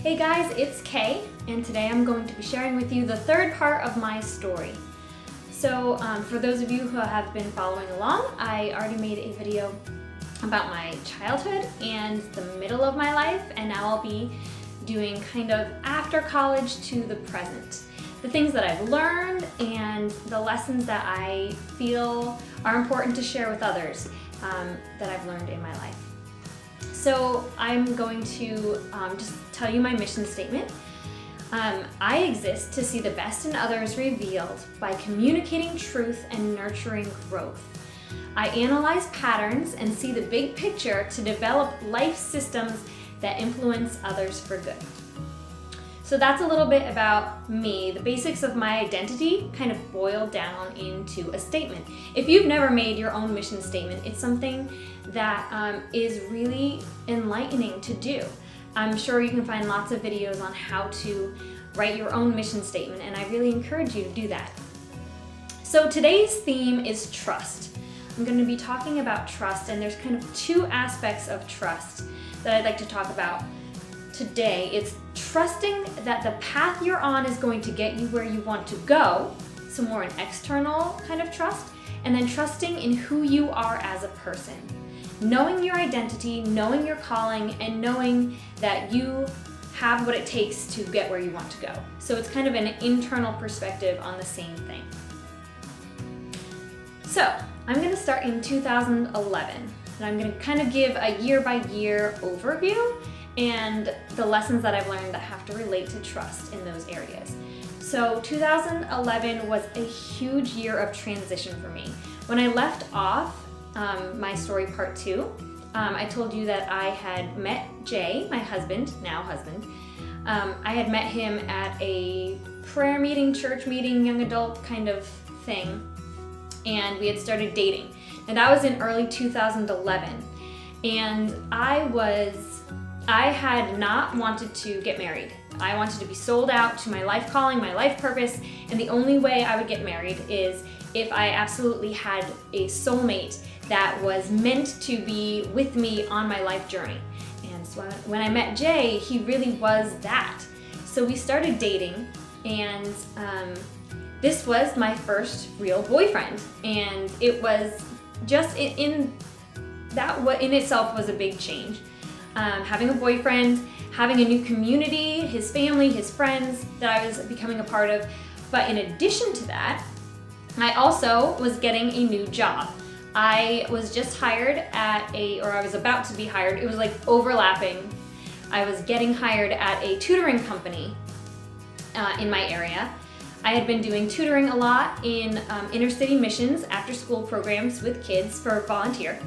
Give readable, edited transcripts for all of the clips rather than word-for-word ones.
Hey guys, it's Kay, and today I'm going to be sharing with you the third part of my story. So for those of you who have been following along, I already made a video about my childhood and the middle of my life, and now I'll be doing kind of after college to the present. The things that I've learned and the lessons that I feel are important to share with others that I've learned in my life. So I'm going to just tell you my mission statement. I exist to see the best in others revealed by communicating truth and nurturing growth. I analyze patterns and see the big picture to develop life systems that influence others for good. So that's a little bit about me. The basics of my identity kind of boil down into a statement. If you've never made your own mission statement, it's something that is really enlightening to do. I'm sure you can find lots of videos on how to write your own mission statement, and I really encourage you to do that. So today's theme is trust. I'm going to be talking about trust, and there's kind of two aspects of trust that I'd like to talk about today. It's trusting that the path you're on is going to get you where you want to go, so more an external kind of trust, and then trusting in who you are as a person. Knowing your identity, knowing your calling, and knowing that you have what it takes to get where you want to go. So it's kind of an internal perspective on the same thing. So I'm going to start in 2011, and I'm going to kind of give a year-by-year overview and the lessons that I've learned that have to relate to trust in those areas. So 2011 was a huge year of transition for me. When I left off my story part 2, I told you that I had met Jay, my husband, now husband. I had met him at a prayer meeting, church meeting, young adult kind of thing, and we had started dating. And that was in early 2011. And I had not wanted to get married. I wanted to be sold out to my life calling, my life purpose, and the only way I would get married is if I absolutely had a soulmate that was meant to be with me on my life journey. And so when I met Jay, he really was that. So we started dating, and this was my first real boyfriend. And it was just in itself was a big change. Having a boyfriend, having a new community, his family, his friends that I was becoming a part of. But in addition to that, I also was getting a new job. I was just hired or I was about to be hired. It was like overlapping. I was getting hired at a tutoring company in my area. I had been doing tutoring a lot in inner city missions, after school programs with kids for volunteer.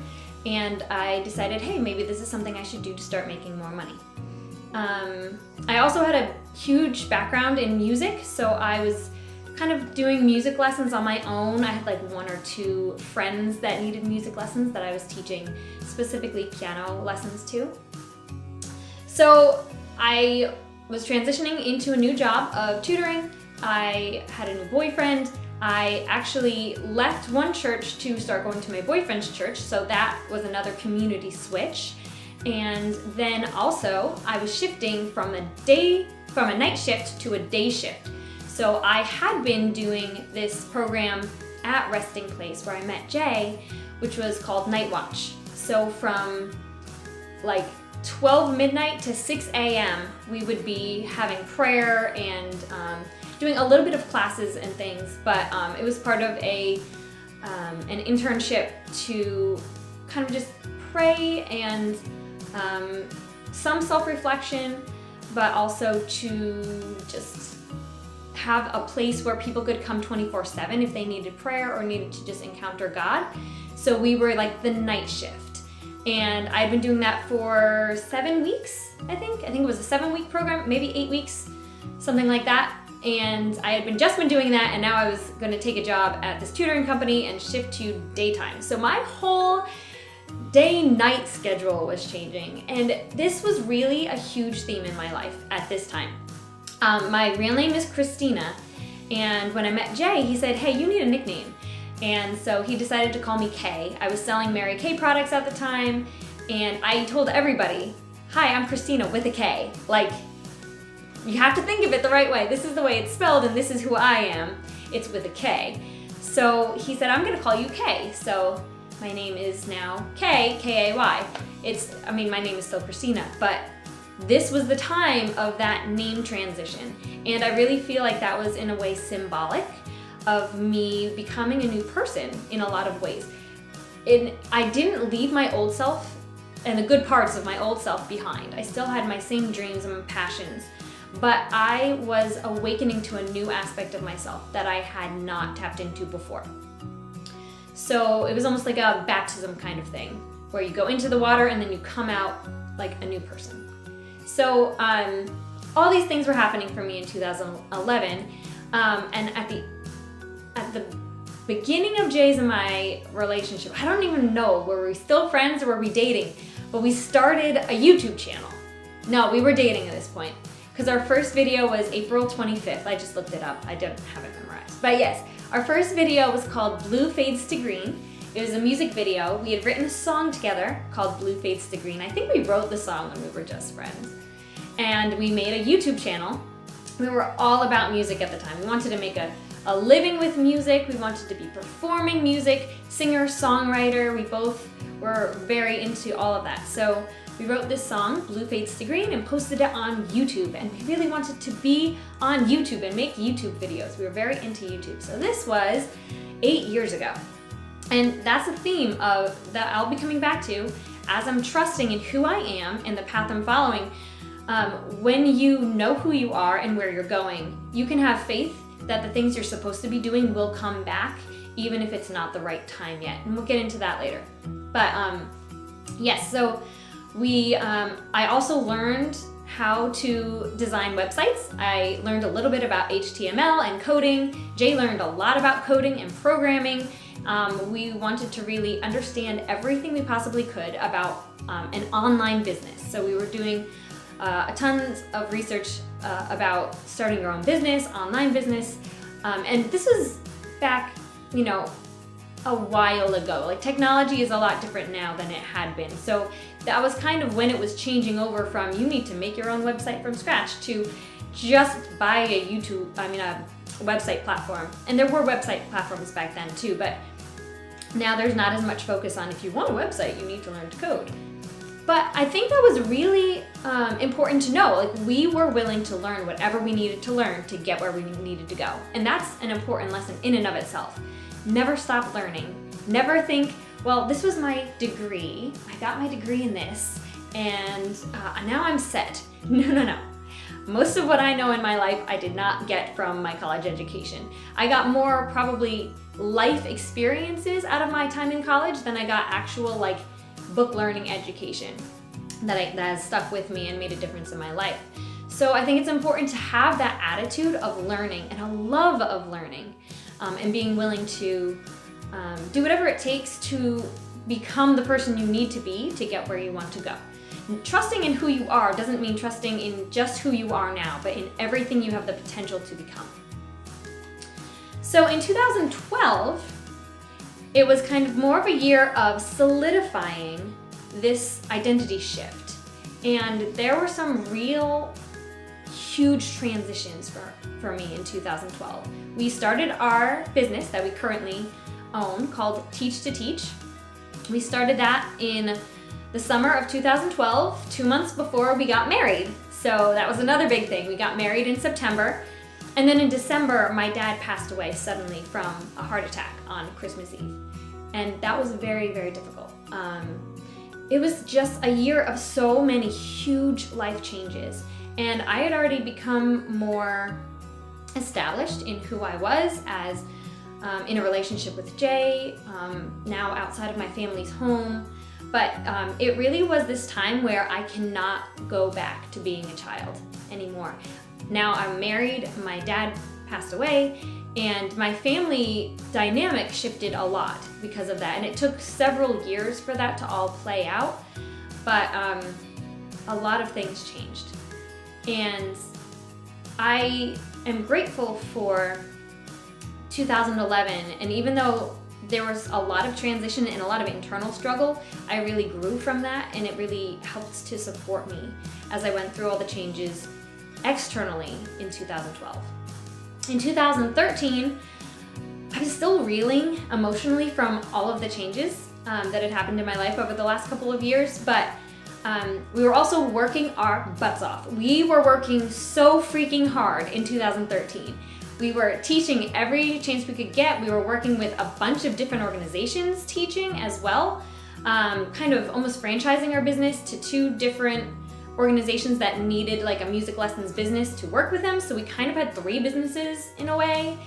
And I decided, hey, maybe this is something I should do to start making more money. I also had a huge background in music, so I was kind of doing music lessons on my own. I had like 1 or 2 friends that needed music lessons that I was teaching specifically piano lessons to. So I was transitioning into a new job of tutoring. I had a new boyfriend. I actually left one church to start going to my boyfriend's church, so that was another community switch. And then also I was shifting from a night shift to a day shift. So I had been doing this program at Resting Place where I met Jay, which was called Night Watch. So from like 12 midnight to 6 a.m. we would be having prayer and doing a little bit of classes and things, but it was part of an internship to kind of just pray and some self-reflection, but also to just have a place where people could come 24/7 if they needed prayer or needed to just encounter God. So we were like the night shift. And I'd been doing that for 7 weeks, I think. I think it was a 7-week program, maybe 8 weeks, something like that. And I had just been doing that, and now I was going to take a job at this tutoring company and shift to daytime. So my whole day-night schedule was changing, and this was really a huge theme in my life at this time. My real name is Christina, and when I met Jay, he said, hey, you need a nickname. And so he decided to call me Kay. I was selling Mary Kay products at the time, and I told everybody, hi, I'm Christina with a K. Like, you have to think of it the right way. This is the way it's spelled and this is who I am. It's with a K. So he said, I'm gonna call you Kay. So my name is now Kay, K-A-Y. My name is still Christina, but this was the time of that name transition. And I really feel like that was in a way symbolic of me becoming a new person in a lot of ways. I didn't leave my old self and the good parts of my old self behind. I still had my same dreams and passions, but I was awakening to a new aspect of myself that I had not tapped into before. So it was almost like a baptism kind of thing, where you go into the water and then you come out like a new person. So all these things were happening for me in 2011, and at the beginning of Jay's and my relationship, I don't even know, were we still friends or were we dating? But we started a YouTube channel. No, we were dating at this point, because our first video was April 25th. I just looked it up. I don't have it memorized. But yes, our first video was called Blue Fades to Green. It was a music video. We had written a song together called Blue Fades to Green. I think we wrote the song when we were just friends. And we made a YouTube channel. We were all about music at the time. We wanted to make a living with music. We wanted to be performing music, singer, songwriter. We both were very into all of that. So we wrote this song, Blue Fades to Green, and posted it on YouTube. And we really wanted to be on YouTube and make YouTube videos. We were very into YouTube. So this was 8 years ago. And that's a theme that I'll be coming back to as I'm trusting in who I am and the path I'm following. When you know who you are and where you're going, you can have faith that the things you're supposed to be doing will come back, even if it's not the right time yet. And we'll get into that later. But yes, so I also learned how to design websites. I learned a little bit about HTML and coding. Jay learned a lot about coding and programming. We wanted to really understand everything we possibly could about an online business. So we were doing tons of research about starting your own business, online business, and this was back, a while ago. Like, technology is a lot different now than it had been. So that was kind of when it was changing over from you need to make your own website from scratch to just buy a website platform. And there were website platforms back then too, but now there's not as much focus on if you want a website, you need to learn to code. But I think that was really important to know. Like, we were willing to learn whatever we needed to learn to get where we needed to go. And that's an important lesson in and of itself. Never stop learning. Never think, well, this was my degree. I got my degree in this, and now I'm set. No. Most of what I know in my life, I did not get from my college education. I got more probably life experiences out of my time in college than I got actual book learning education that has stuck with me and made a difference in my life. So I think it's important to have that attitude of learning and a love of learning, and being willing to do whatever it takes to become the person you need to be to get where you want to go. Trusting in who you are doesn't mean trusting in just who you are now, but in everything you have the potential to become. So in 2012, it was kind of more of a year of solidifying this identity shift. And there were some real huge transitions for me in 2012. We started our business that we currently own called Teach to Teach. We started that in the summer of 2012, 2 months before we got married. So that was another big thing. We got married in September. And then in December, my dad passed away suddenly from a heart attack on Christmas Eve. And that was very, very difficult. It was just a year of so many huge life changes. And I had already become more established in who I was as in a relationship with Jay, now outside of my family's home. But it really was this time where I cannot go back to being a child anymore. Now I'm married, my dad passed away, and my family dynamic shifted a lot because of that. And it took several years for that to all play out, but a lot of things changed. And I am grateful for 2011, and even though there was a lot of transition and a lot of internal struggle, I really grew from that, and it really helped to support me as I went through all the changes externally in 2012. In 2013, I was still reeling emotionally from all of the changes that had happened in my life over the last couple of years, but we were also working our butts off. We were working so freaking hard in 2013. We were teaching every chance we could get. We were working with a bunch of different organizations teaching as well, kind of almost franchising our business to 2 different organizations that needed like a music lessons business to work with them. So we kind of had 3 businesses in a way.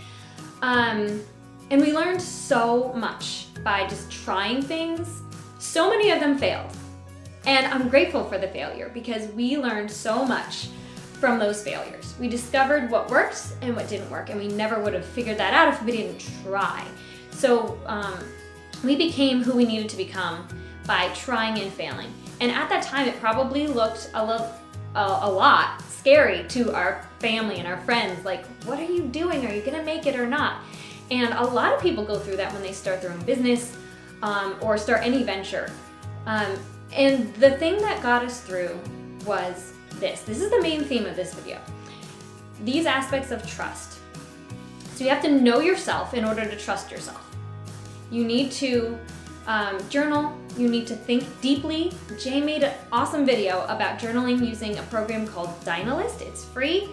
And we learned so much by just trying things. So many of them failed. And I'm grateful for the failure because we learned so much from those failures. We discovered what worked and what didn't work, and we never would have figured that out if we didn't try. So we became who we needed to become by trying and failing. And at that time, it probably looked a lot scary to our family and our friends. Like, what are you doing? Are you gonna make it or not? And a lot of people go through that when they start their own business or start any venture. And the thing that got us through was this. This is the main theme of this video. These aspects of trust. So you have to know yourself in order to trust yourself. You need to journal. You need to think deeply. Jay made an awesome video about journaling using a program called Dynalist. It's free.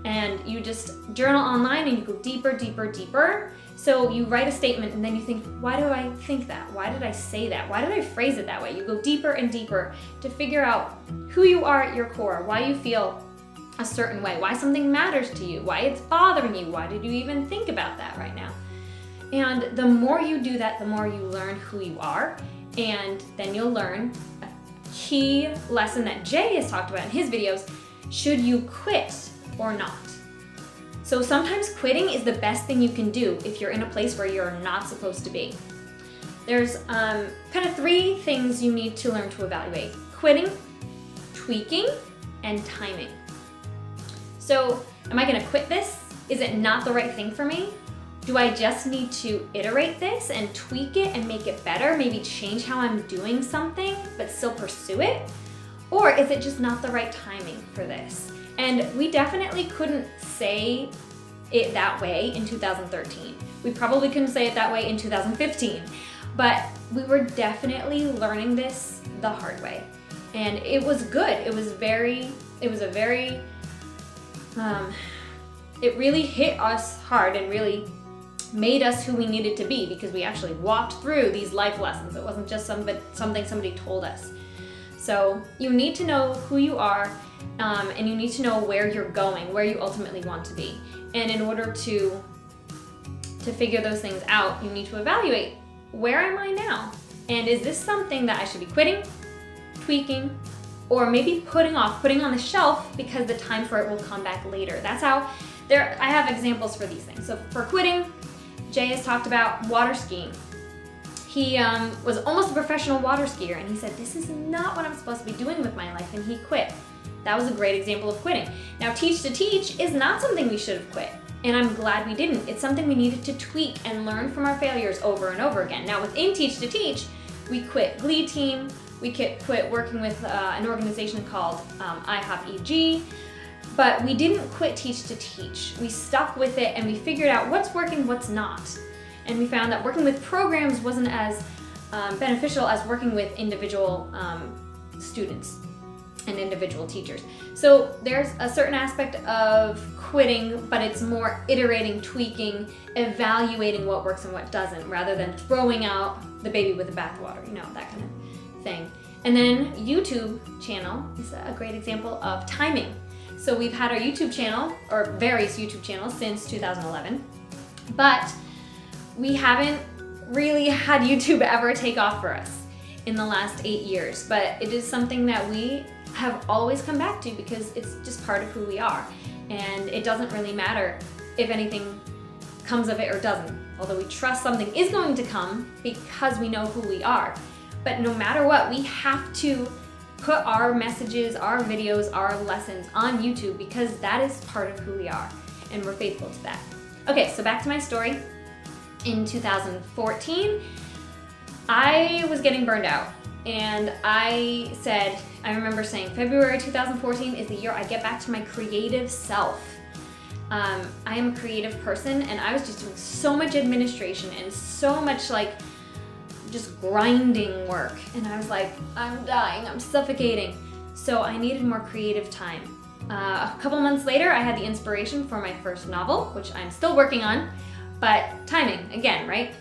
And you just journal online and you go deeper, deeper, deeper. So you write a statement and then you think, why do I think that? Why did I say that? Why did I phrase it that way? You go deeper and deeper to figure out who you are at your core, why you feel a certain way, why something matters to you, why it's bothering you, why did you even think about that right now? And the more you do that, the more you learn who you are, and then you'll learn a key lesson that Jay has talked about in his videos: should you quit or not? So sometimes quitting is the best thing you can do if you're in a place where you're not supposed to be. There's kind of 3 things you need to learn to evaluate: quitting, tweaking, and timing. So am I gonna quit this? Is it not the right thing for me? Do I just need to iterate this and tweak it and make it better? Maybe change how I'm doing something, but still pursue it? Or is it just not the right timing for this? And we definitely couldn't say it that way in 2013. We probably couldn't say it that way in 2015, but we were definitely learning this the hard way. And it was good. It really hit us hard and really made us who we needed to be because we actually walked through these life lessons. It wasn't just something somebody told us. So you need to know who you are, and you need to know where you're going, where you ultimately want to be. And in order to figure those things out, you need to evaluate, where am I now? And is this something that I should be quitting, tweaking, or maybe putting on the shelf because the time for it will come back later? That's how, I have examples for these things. So for quitting, Jay has talked about water skiing. He was almost a professional water skier, and he said, this is not what I'm supposed to be doing with my life, and he quit. That was a great example of quitting. Now, teach to teach is not something we should have quit, and I'm glad we didn't. It's something we needed to tweak and learn from our failures over and over again. Now, within Teach to Teach, we quit Glee Team, we quit working with an organization called IHOP EG, but we didn't quit Teach to Teach. We stuck with it, and we figured out what's working, what's not. And we found that working with programs wasn't as beneficial as working with individual students and individual teachers. So there's a certain aspect of quitting, but it's more iterating, tweaking, evaluating what works and what doesn't, rather than throwing out the baby with the bathwater, that kind of thing. And then YouTube channel is a great example of timing. So we've had our YouTube channel, or various YouTube channels, since 2011, but we haven't really had YouTube ever take off for us in the last 8 years, but it is something that we have always come back to because it's just part of who we are. And it doesn't really matter if anything comes of it or doesn't, although we trust something is going to come because we know who we are. But no matter what, we have to put our messages, our videos, our lessons on YouTube because that is part of who we are, and we're faithful to that. Okay, so back to my story. In 2014, I was getting burned out. And I remember saying February 2014 is the year I get back to my creative self. I am a creative person, and I was just doing so much administration and so much like just grinding work. And I was like, I'm dying, I'm suffocating. So I needed more creative time. A couple months later, I had the inspiration for my first novel, which I'm still working on, but timing again, right?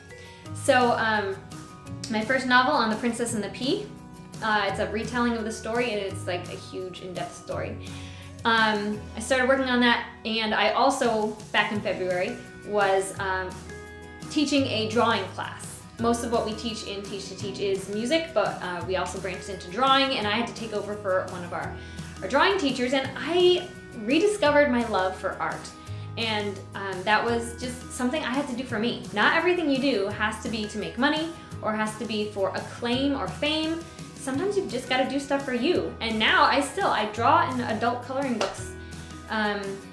So my first novel, On the Princess and the Pea, it's a retelling of the story, and it's like a huge in-depth story. I started working on that, and I also, back in February, was teaching a drawing class. Most of what we teach in Teach to Teach is music, but we also branched into drawing, and I had to take over for one of our drawing teachers, and I rediscovered my love for art. And that was just something I had to do for me. Not everything you do has to be to make money or has to be for acclaim or fame. Sometimes you've just got to do stuff for you. And now I draw in adult coloring books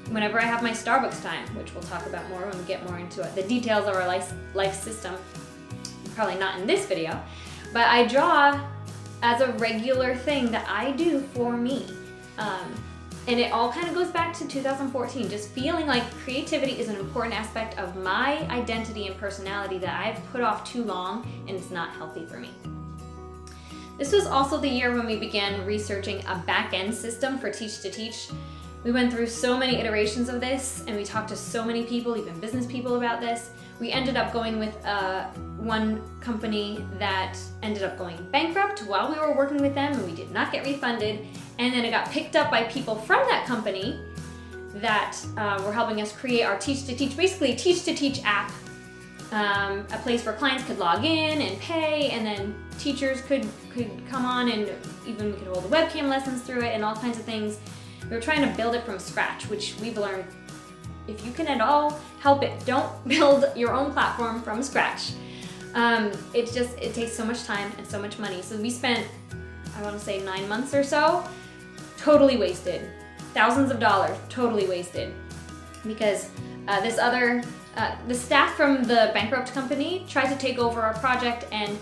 whenever I have my Starbucks time, which we'll talk about more when we get more into it. The details of our life system, probably not in this video, but I draw as a regular thing that I do for me. And it all kind of goes back to 2014, just feeling like creativity is an important aspect of my identity and personality that I've put off too long, and it's not healthy for me. This was also the year when we began researching a back-end system for Teach to Teach. We went through so many iterations of this, and we talked to so many people, even business people, about this. We ended up going with one company that ended up going bankrupt while we were working with them, and we did not get refunded. And then it got picked up by people from that company that were helping us create our Teach to Teach, basically Teach to Teach app, a place where clients could log in and pay, and then teachers could come on, and even we could hold webcam lessons through it and all kinds of things. We were trying to build it from scratch, which we've learned, if you can at all help it, don't build your own platform from scratch. It takes so much time and so much money. So we spent, I want to say 9 months or so, totally wasted. Thousands of dollars, totally wasted. Because the staff from the bankrupt company tried to take over our project, and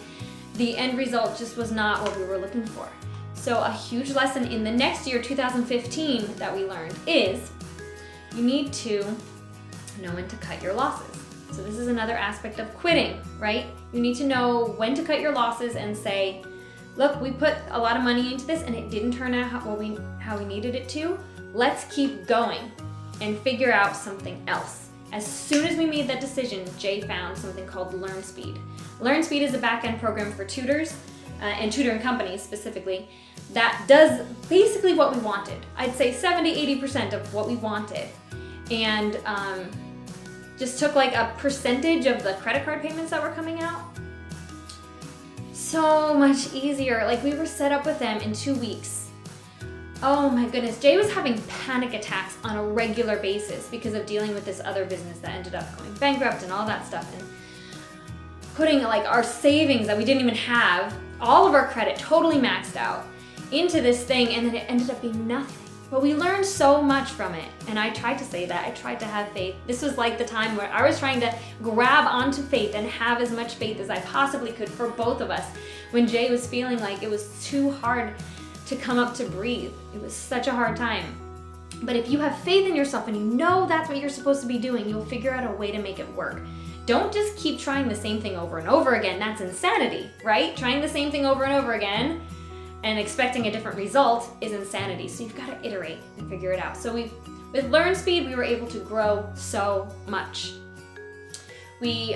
the end result just was not what we were looking for. So a huge lesson in the next year, 2015, that we learned is you need to know when to cut your losses. So this is another aspect of quitting, right? You need to know when to cut your losses and say, look, we put a lot of money into this and it didn't turn out how we needed it to. Let's keep going and figure out something else. As soon as we made that decision, Jay found something called LearnSpeed. LearnSpeed is a back-end program for tutors and tutoring companies specifically that does basically what we wanted. I'd say 70-80% of what we wanted, and just took like a percentage of the credit card payments that were coming out. So much easier. Like, we were set up with them in 2 weeks. Oh my goodness, Jay was having panic attacks on a regular basis because of dealing with this other business that ended up going bankrupt and all that stuff, and putting like our savings that we didn't even have, all of our credit totally maxed out, into this thing, and then it ended up being nothing. But we learned so much from it, and I tried to say that. I tried to have faith. This was like the time where I was trying to grab onto faith and have as much faith as I possibly could for both of us, when Jay was feeling like it was too hard to come up to breathe. It was such a hard time. But if you have faith in yourself and you know that's what you're supposed to be doing, you'll figure out a way to make it work. Don't just keep trying the same thing over and over again. That's insanity, right? Trying the same thing over and over again and expecting a different result is insanity. So you've got to iterate and figure it out. So with LearnSpeed, we were able to grow so much. We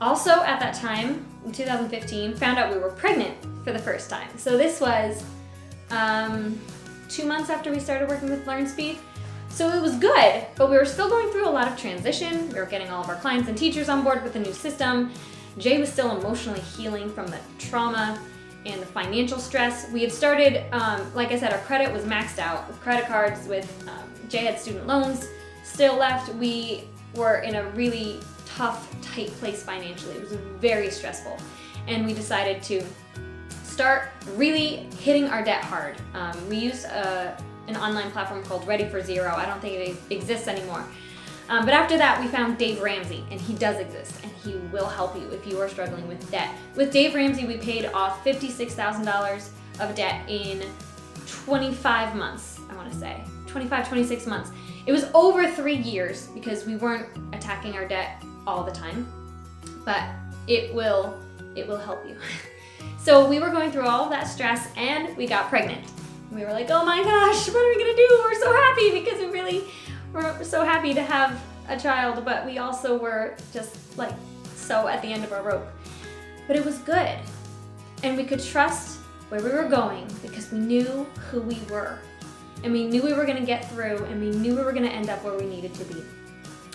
also, at that time, in 2015, found out we were pregnant for the first time. So this was 2 months after we started working with LearnSpeed. So it was good, but we were still going through a lot of transition. We were getting all of our clients and teachers on board with the new system. Jay was still emotionally healing from the trauma and the financial stress. We had started, like I said, our credit was maxed out with credit cards, with Jay had student loans still left. We were in a really tough, tight place financially. It was very stressful. And we decided to start really hitting our debt hard. We used an online platform called Ready for Zero. I don't think it exists anymore. But after that, we found Dave Ramsey, and he does exist, and he will help you if you are struggling with debt. With Dave Ramsey, we paid off $56,000 of debt in 25 months, I want to say. 25, 26 months. It was over 3 years because we weren't attacking our debt all the time, but it will help you. So we were going through all of that stress and we got pregnant. We were like, oh my gosh, what are we gonna do? We're so happy because we're so happy to have a child, but we also were just like so at the end of our rope. But it was good. And we could trust where we were going because we knew who we were. And we knew we were gonna get through, and we knew we were gonna end up where we needed to be.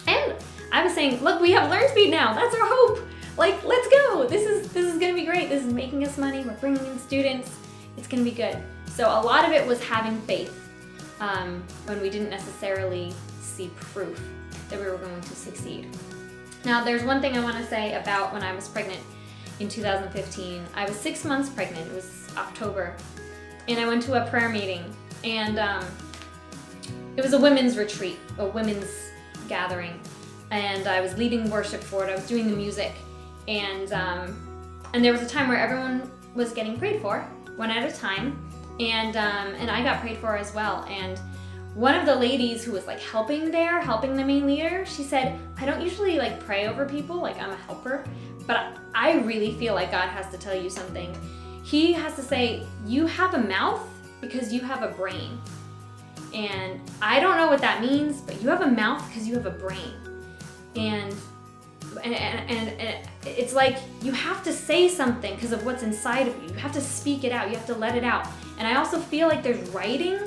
And I was saying, look, we have LearnSpeed now. That's our hope. Like, let's go. This is gonna be great. This is making us money. We're bringing in students. It's gonna be good. So a lot of it was having faith when we didn't necessarily see proof that we were going to succeed. Now, there's one thing I want to say about when I was pregnant in 2015. I was 6 months pregnant. It was October, and I went to a prayer meeting, and it was a women's retreat, a women's gathering, and I was leading worship for it. I was doing the music, and there was a time where everyone was getting prayed for, one at a time, and I got prayed for as well. And one of the ladies who was like helping the main leader, she said, I don't usually like pray over people, like I'm a helper, but I really feel like God has to tell you something. He has to say, you have a mouth because you have a brain. And I don't know what that means, but you have a mouth because you have a brain. And it's like you have to say something because of what's inside of you. You have to speak it out. You have to let it out. And I also feel like there's writing,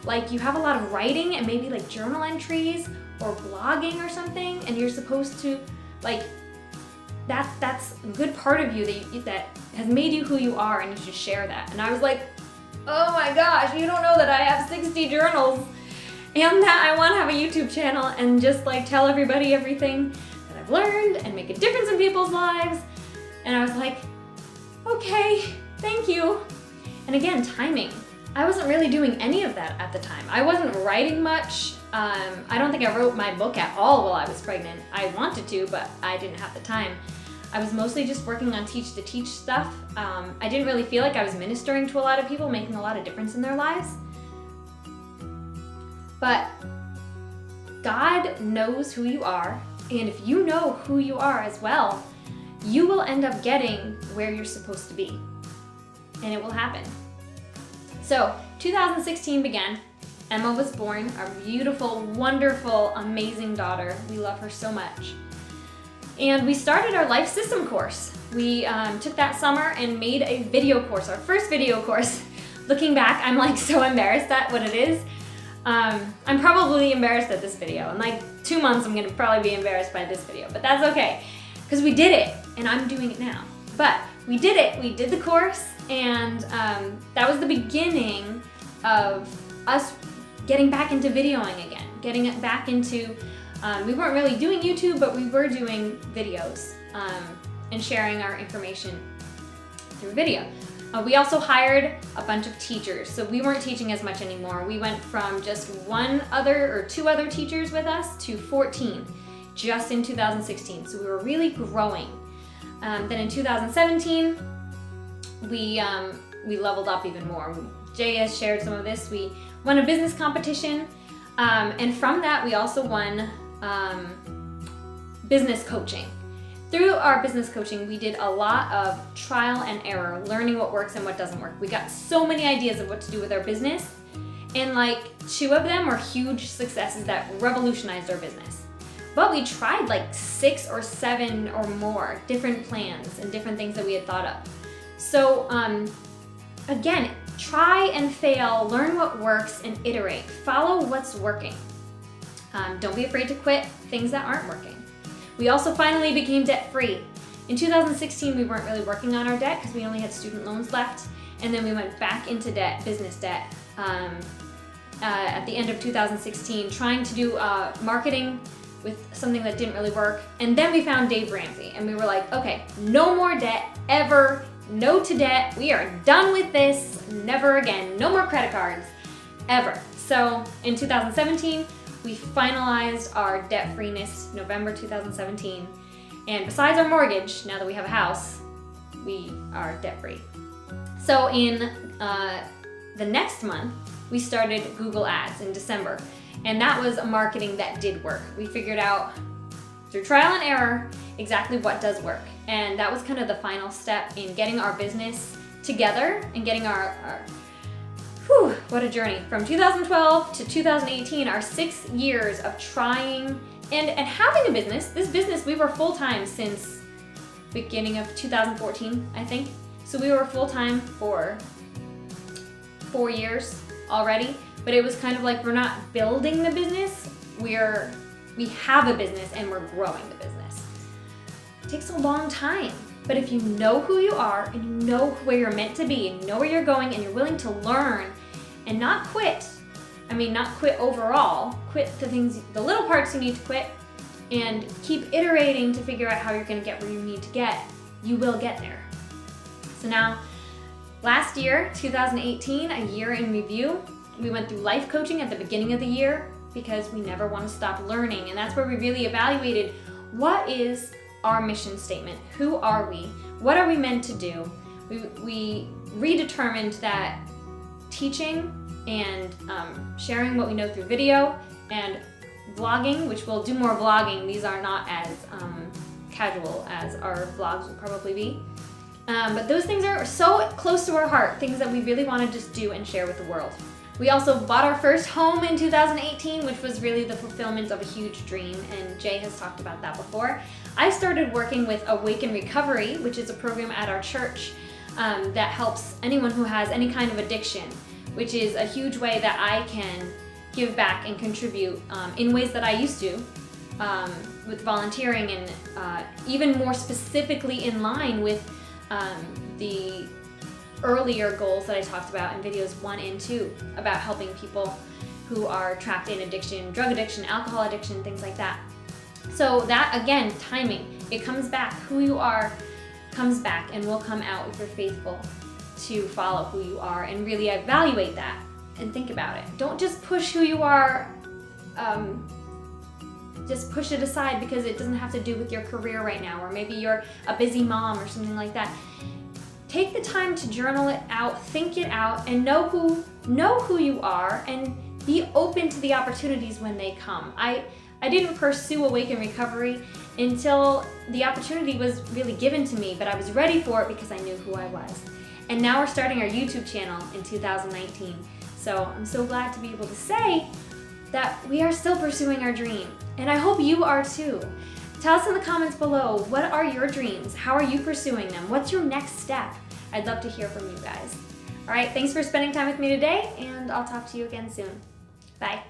like you have a lot of writing and maybe like journal entries or blogging or something, and you're supposed to like that's a good part of you that has made you who you are, and you should share that. And I was like, oh my gosh, you don't know that I have 60 journals and that I want to have a YouTube channel and just like tell everybody everything that I've learned and make a difference in people's lives. And I was like, okay, thank you. And again, timing. I wasn't really doing any of that at the time. I wasn't writing much. I don't think I wrote my book at all while I was pregnant. I wanted to, but I didn't have the time. I was mostly just working on Teach to Teach stuff. I didn't really feel like I was ministering to a lot of people, making a lot of difference in their lives. But God knows who you are, and if you know who you are as well, you will end up getting where you're supposed to be, and it will happen. So 2016 began. Emma was born, our beautiful, wonderful, amazing daughter. We love her so much. And we started our life system course. We took that summer and made a video course, our first video course. Looking back, I'm like so embarrassed at what it is. I'm probably embarrassed at this video. In like 2 months, I'm gonna probably be embarrassed by this video, but that's okay, because we did it, and I'm doing it now. But we did it, we did the course, and that was the beginning of us getting back into videoing again, getting it back into, we weren't really doing YouTube, but we were doing videos and sharing our information through video. We also hired a bunch of teachers, so we weren't teaching as much anymore. We went from just 2 other teachers with us to 14 just in 2016, so we were really growing. Then in 2017, we leveled up even more. Jay has shared some of this. We won a business competition, and from that we also won business coaching. Through our business coaching, we did a lot of trial and error, learning what works and what doesn't work. We got so many ideas of what to do with our business, and like 2 of them were huge successes that revolutionized our business. But we tried like 6 or 7 or more different plans and different things that we had thought of. So again, try and fail, learn what works, and iterate. Follow what's working. Don't be afraid to quit things that aren't working. We also finally became debt-free. In 2016, we weren't really working on our debt because we only had student loans left, and then we went back into debt, business debt, at the end of 2016, trying to do marketing with something that didn't really work. And then we found Dave Ramsey, and we were like, okay, no more debt ever, no to debt, we are done with this, never again, no more credit cards, ever. So in 2017, We finalized our debt-freeness November 2017. And besides our mortgage, now that we have a house, we are debt-free. So in the next month, we started Google Ads in December. And that was a marketing that did work. We figured out through trial and error exactly what does work. And that was kind of the final step in getting our business together and getting whew, what a journey. From 2012 to 2018, our 6 years of trying and having a business. This business, we were full-time since beginning of 2014, I think. So we were full-time for 4 years already, but it was kind of like we're not building the business, we have a business and we're growing the business. It takes a long time, but if you know who you are and you know where you're meant to be and you know where you're going and you're willing to learn and not quit, I mean not quit overall, quit the little parts you need to quit and keep iterating to figure out how you're gonna get where you need to get, you will get there. So now, last year, 2018, a year in review, we went through life coaching at the beginning of the year because we never want to stop learning. And that's where we really evaluated what is our mission statement? Who are we? What are we meant to do? We redetermined that teaching and sharing what we know through video and vlogging, which we'll do more vlogging. These are not as casual as our vlogs will probably be. But those things are so close to our heart, things that we really want to just do and share with the world. We also bought our first home in 2018, which was really the fulfillment of a huge dream, and Jay has talked about that before. I started working with Awaken Recovery, which is a program at our church that helps anyone who has any kind of addiction, which is a huge way that I can give back and contribute in ways that I used to, with volunteering and even more specifically in line with the earlier goals that I talked about in videos 1 and 2 about helping people who are trapped in addiction, drug addiction, alcohol addiction, things like that. So that, again, timing, it comes back. Who you are comes back and will come out if you're faithful to follow who you are and really evaluate that and think about it. Don't just push who you are, just push it aside because it doesn't have to do with your career right now, or maybe you're a busy mom or something like that. Take the time to journal it out, think it out, and know who you are and be open to the opportunities when they come. I didn't pursue Awaken Recovery until the opportunity was really given to me, but I was ready for it because I knew who I was. And now we're starting our YouTube channel in 2019. So I'm so glad to be able to say that we are still pursuing our dream. And I hope you are too. Tell us in the comments below, what are your dreams? How are you pursuing them? What's your next step? I'd love to hear from you guys. All right, thanks for spending time with me today, and I'll talk to you again soon. Bye.